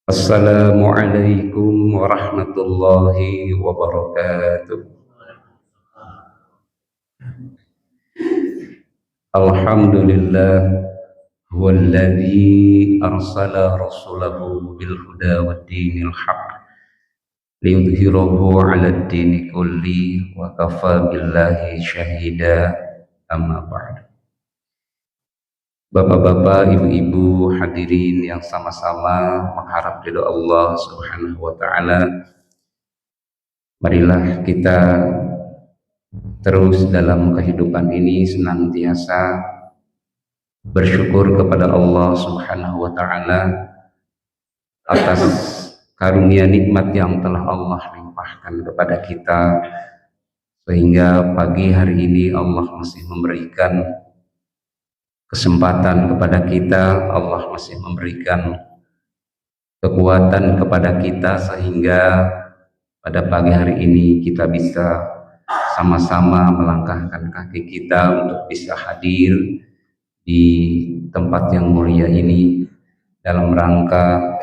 Assalamualaikum warahmatullahi wabarakatuh. Alhamdulillah huwallazi arsala rasulahu bil huda wad dinil haq liyudhhirahu 'alad dini kulli wa kafa billahi syahida. Amma ba'du. Bapak-bapak, ibu-ibu, hadirin yang sama-sama mengharap ridho Allah Subhanahu wa taala, marilah kita terus dalam kehidupan ini senantiasa bersyukur kepada Allah Subhanahu wa taala atas karunia nikmat yang telah Allah limpahkan kepada kita, sehingga pagi hari ini Allah masih memberikan kesempatan kepada kita, Allah masih memberikan kekuatan kepada kita, sehingga pada pagi hari ini kita bisa sama-sama melangkahkan kaki kita untuk bisa hadir di tempat yang mulia ini dalam rangka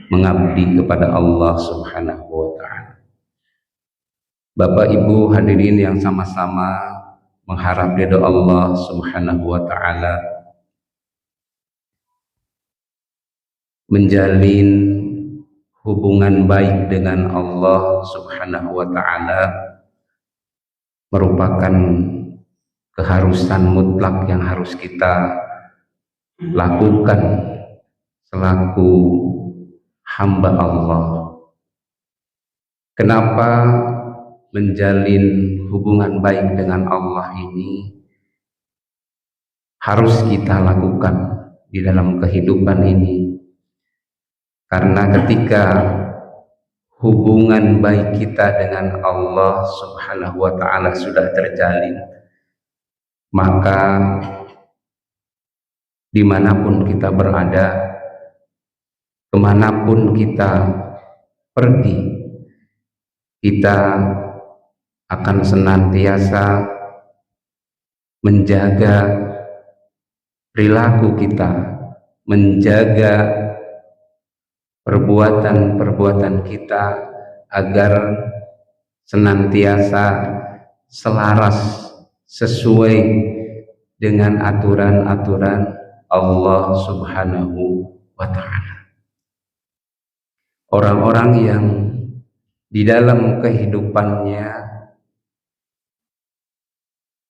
mengabdi kepada Allah Subhanahu wa taala. Bapak Ibu hadirin yang sama-sama mengharap ridho Allah Subhanahu wa taala, menjalin hubungan baik dengan Allah Subhanahu wa taala merupakan keharusan mutlak yang harus kita lakukan selaku hamba Allah. Kenapa menjalin hubungan baik dengan Allah ini harus kita lakukan di dalam kehidupan ini? Karena ketika hubungan baik kita dengan Allah Subhanahu wa taala sudah terjalin, maka dimanapun kita berada, kemanapun kita pergi, kita akan senantiasa menjaga perilaku kita, menjaga perbuatan-perbuatan kita agar senantiasa selaras sesuai dengan aturan-aturan Allah Subhanahu wa taala. Orang-orang yang di dalam kehidupannya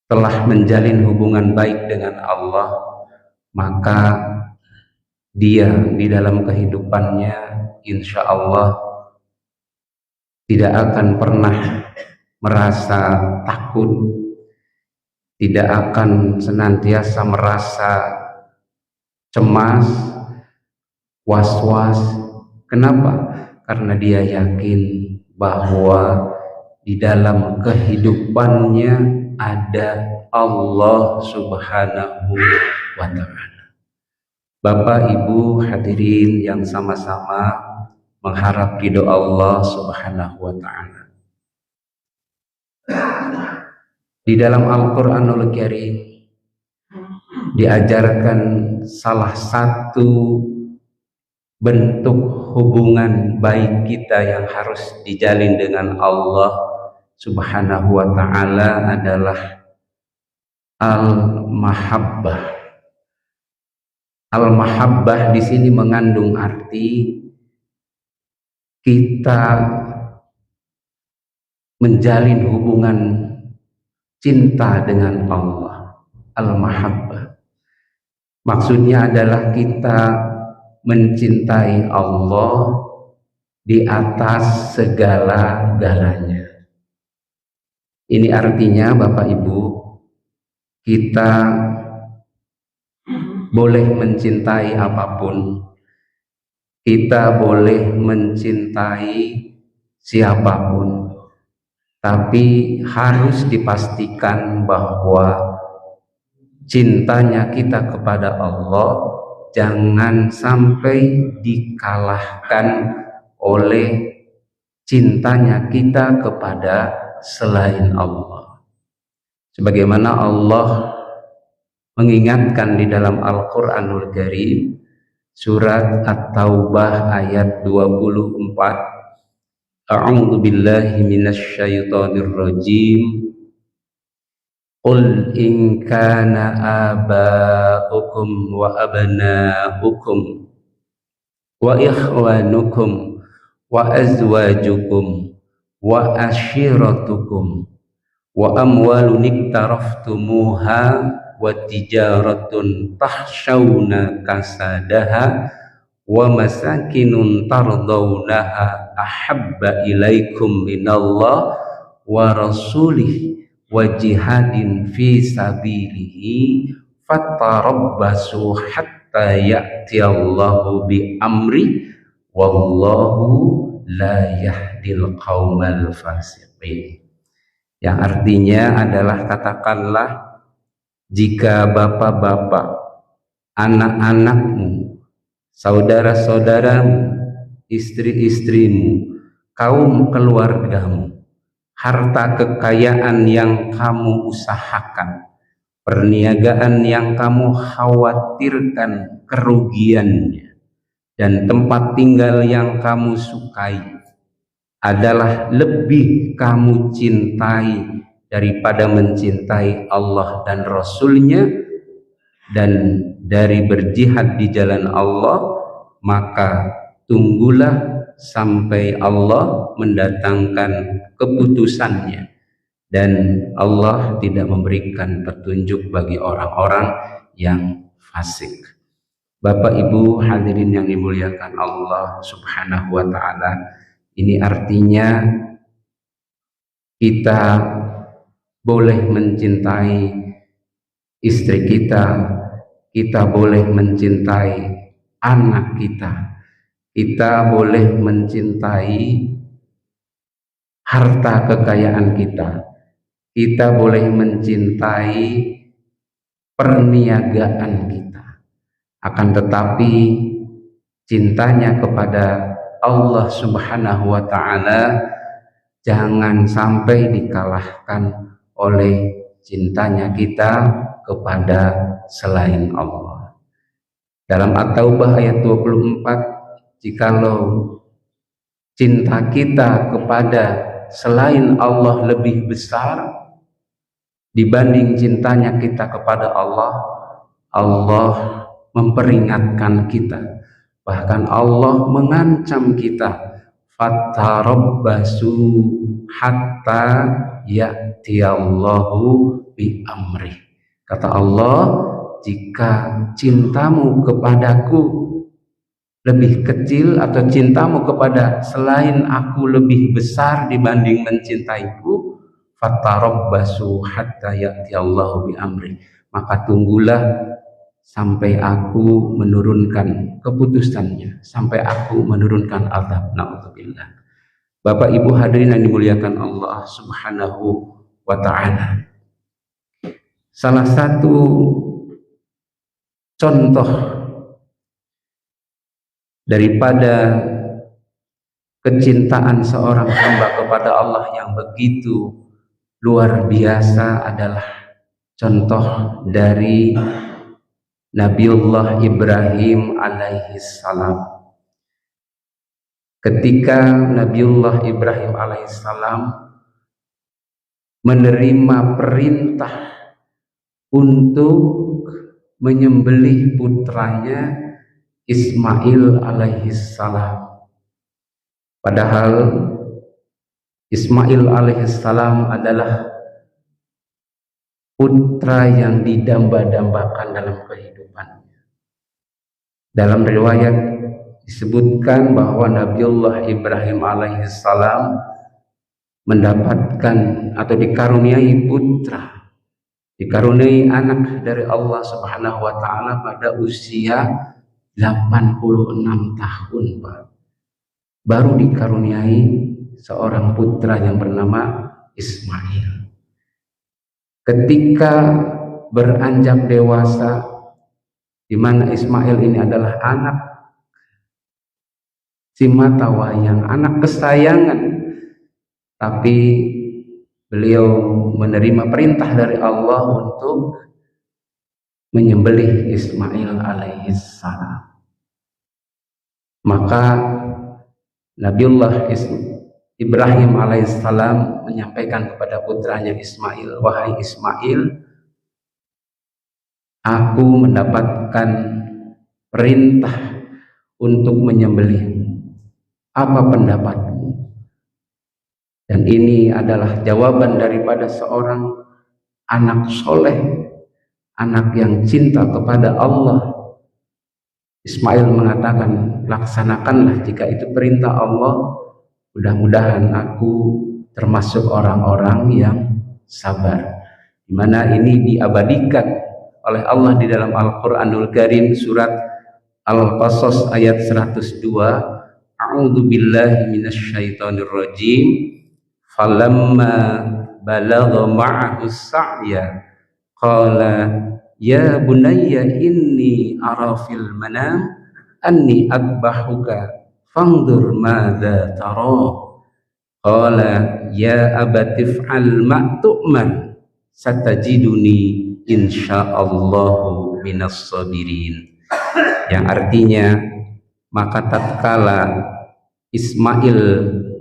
telah menjalin hubungan baik dengan Allah, maka dia di dalam kehidupannya insya Allah tidak akan pernah merasa takut, tidak akan senantiasa merasa cemas, was-was. Kenapa? Karena dia yakin bahwa di dalam kehidupannya ada Allah Subhanahu wa taala. Bapak Ibu hadirin yang sama-sama mengharap ridho Allah Subhanahu wa taala. Di dalam Al-Qur'anul Karim diajarkan salah satu bentuk hubungan baik kita yang harus dijalin dengan Allah Subhanahu wa taala adalah al-mahabbah. Al-mahabbah di sini mengandung arti kita menjalin hubungan cinta dengan Allah. Al-mahabbah maksudnya adalah kita mencintai Allah di atas segala-galanya. Ini artinya Bapak Ibu, kita boleh mencintai apapun, kita boleh mencintai siapapun, tapi harus dipastikan bahwa cintanya kita kepada Allah jangan sampai dikalahkan oleh cintanya kita kepada selain Allah. Sebagaimana Allah mengingatkan di dalam Al-Qur'anul Karim, Surat At-Taubah ayat 24. A'udzu billahi minasyaitonir rajim. Qul in kana aba'ukum wa abna'ukum wa ikhwanukum wa azwajukum wa ashiratukum wa amwalun iktaraftumuha wa tijaratun tahshawna kasadaha wa masakinun tardawnaha ahabba ilaikum minallah wa rasulih wa jihadin fi sabilihi fatarabbasu hatta ya'tiyallahu bi amri wallahu la yahdil qaumal fasiqin. Yang artinya adalah, katakanlah, jika bapak-bapak, anak-anakmu, saudara-saudaramu, istri-istrimu, kaum keluargamu, harta kekayaan yang kamu usahakan, perniagaan yang kamu khawatirkan kerugiannya, dan tempat tinggal yang kamu sukai adalah lebih kamu cintai daripada mencintai Allah dan Rasul-Nya dan dari berjihad di jalan Allah, maka tunggulah sampai Allah mendatangkan keputusannya, dan Allah tidak memberikan petunjuk bagi orang-orang yang fasik. Bapak Ibu hadirin yang dimuliakan Allah Subhanahu wa ta'ala, ini artinya kita boleh mencintai istri kita, kita boleh mencintai anak kita boleh mencintai harta kekayaan kita boleh mencintai perniagaan kita. Akan tetapi cintanya kepada Allah Subhanahu wa ta'ala jangan sampai dikalahkan oleh cintanya kita kepada selain Allah. Dalam At-Taubah ayat 24, jikalau cinta kita kepada selain Allah lebih besar dibanding cintanya kita kepada Allah, Allah memperingatkan kita. Bahkan Allah mengancam kita, fatarabbasu hatta ya'tiyallahu bi amri. Kata Allah, jika cintamu kepadaku lebih kecil atau cintamu kepada selain aku lebih besar dibanding mencintaiku, fatarabbasu hatta ya'tiyallahu bi amri, maka tunggulah sampai aku menurunkan keputusannya, sampai aku menurunkan azab. Na'udzubillah. Bapak Ibu hadirin yang dimuliakan Allah Subhanahu wa ta'ala, salah satu contoh daripada kecintaan seorang hamba kepada Allah yang begitu luar biasa adalah contoh dari Nabiullah Ibrahim alaihissalam. Ketika Nabiullah Ibrahim alaihissalam menerima perintah untuk menyembelih putranya Ismail alaihissalam, padahal Ismail alaihissalam adalah putra yang didamba-dambakan dalam kehidupannya. Dalam riwayat disebutkan bahwa Nabiullah Ibrahim alaihissalam mendapatkan atau dikaruniai putra, dikaruniai anak dari Allah Subhanahu wa ta'ala pada usia 86 tahun, Pak. Baru dikaruniai seorang putra yang bernama Ismail. Ketika beranjak dewasa, di mana Ismail ini adalah anak si mata wayang, anak kesayangan, tapi beliau menerima perintah dari Allah untuk menyembelih Ismail alaihissalam. Maka Nabiullah Ibrahim alaihissalam menyampaikan kepada putranya Ismail, wahai Ismail, aku mendapatkan perintah untuk menyembelihmu. Apa pendapatmu? Dan ini adalah jawaban daripada seorang anak soleh, anak yang cinta kepada Allah. Ismail mengatakan, laksanakanlah jika itu perintah Allah. Mudah-mudahan aku termasuk orang-orang yang sabar. Di mana ini diabadikan oleh Allah di dalam Al-Qur'anul Karim surat Al-Qasas ayat 102. A'udzu billahi minasyaitonir rajim. Falamma balagha ma'ahu sa'ya qala ya bunayya inni ara fil manam anni adbahuka fanzur madza tara qala ya abati if'al ma tu'mar satajiduni insyaallahu minas sabirin, yang artinya maka tatkala Ismail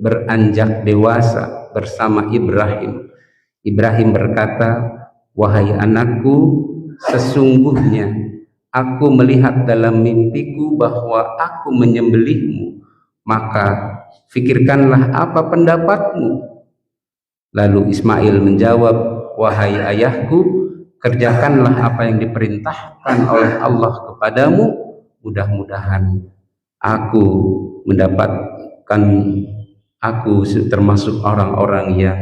beranjak dewasa bersama Ibrahim, Ibrahim berkata, wahai anakku, sesungguhnya aku melihat dalam mimpiku bahwa aku menyembelihmu, maka fikirkanlah apa pendapatmu. Lalu Ismail menjawab, wahai ayahku, kerjakanlah apa yang diperintahkan oleh Allah kepadamu, mudah-mudahan aku mendapatkan, aku termasuk orang-orang yang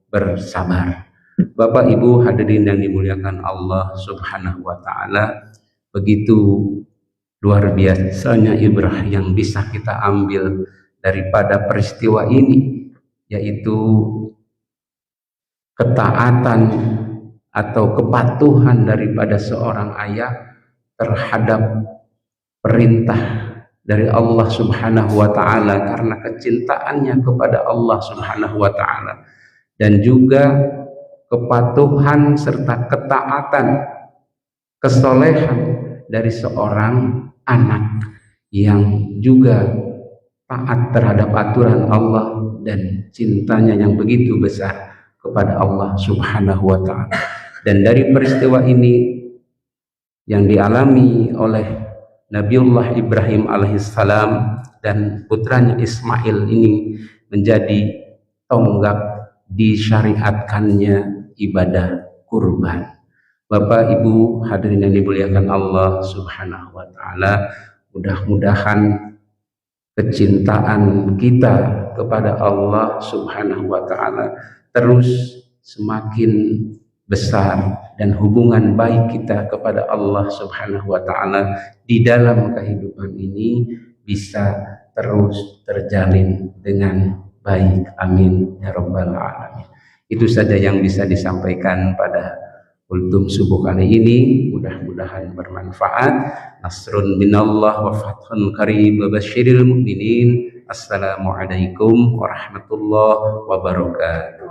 bersabar. Bapak Ibu hadirin yang dimuliakan Allah Subhanahu wa taala, begitu luar biasanya ibrah yang bisa kita ambil daripada peristiwa ini, yaitu ketaatan atau kepatuhan daripada seorang ayah terhadap perintah dari Allah Subhanahu wa taala karena kecintaannya kepada Allah Subhanahu wa taala, dan juga kepatuhan serta ketaatan, kesolehan dari seorang anak yang juga taat terhadap aturan Allah dan cintanya yang begitu besar kepada Allah Subhanahu wa taala. Dan dari peristiwa ini yang dialami oleh Nabiullah Ibrahim alaihissalam dan putranya Ismail ini menjadi tonggak disyariatkannya ibadah kurban. Bapak Ibu hadirin yang dimuliakan Allah Subhanahu wa taala, mudah-mudahan kecintaan kita kepada Allah Subhanahu wa taala terus semakin besar, dan hubungan baik kita kepada Allah Subhanahu wa taala di dalam kehidupan ini bisa terus terjalin dengan baik. Amin ya rabbal alamin. Itu saja yang bisa disampaikan pada kultum subuh kali ini, mudah-mudahan bermanfaat. Nasrun minallah wa fathun qarib wa basyiril mu'minin. Assalamualaikum warahmatullahi wabarakatuh.